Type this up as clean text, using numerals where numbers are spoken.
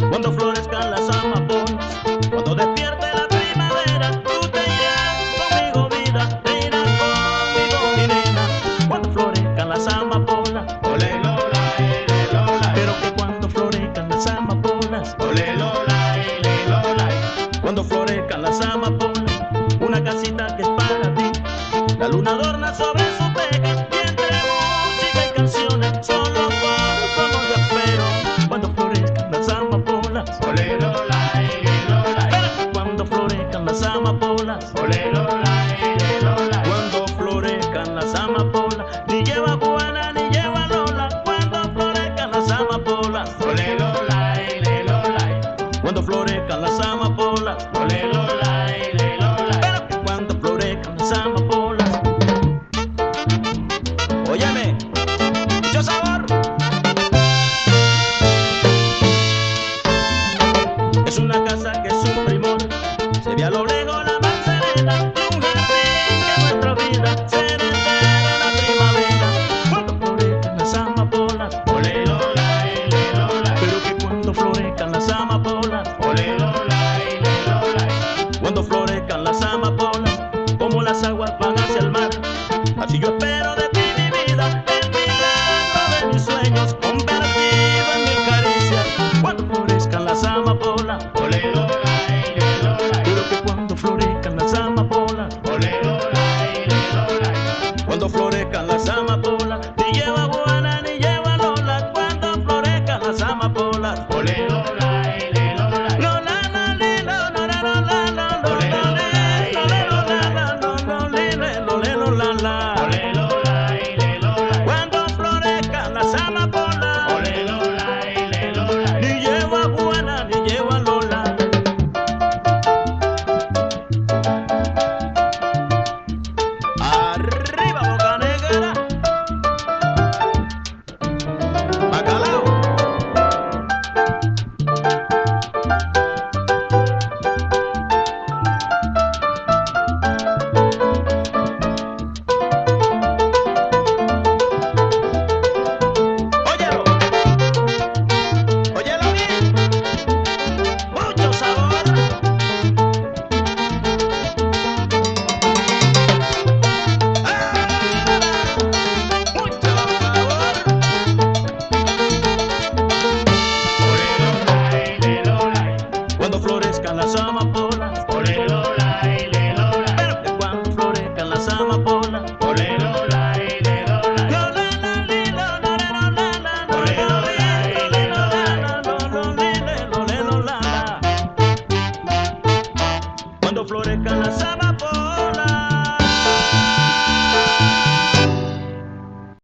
Cuando florezcan las amapolas, cuando despierte la primavera, tú te irás conmigo, vida, te irás conmigo, mi nena. Cuando florezcan las amapolas, Ole Lola, Lola, pero que cuando florezcan las amapolas, ole Lola, Lola, cuando florezcan las amapolas, una casita que es para ti. La luna adorna sobre su teja y entre música y canciones solo por tu amor yo espero. Cuando florezcan las amapolas, ole Lola, Lola, cuando florezcan las amapolas, ole Lola, Lola, cuando florezcan las amapolas, ni lleva Juana ni lleva Lola. Cuando florezcan las amapolas, ole Lola, Lola, cuando florezcan las amapolas, ole Lola, Lola. pero que cuando florezcan las amapolas. Óyeme, mucho sabor. Es una casa que es un primor, se ve a lo lejos la manzanera, un jardín que nuestra vida se entera en la primavera. Cuando florezcan las amapolas, Ole Lola, Lola, pero que cuando florezcan las amapolas, ole Lola, Lola, cuando florezcan las amapolas, como las aguas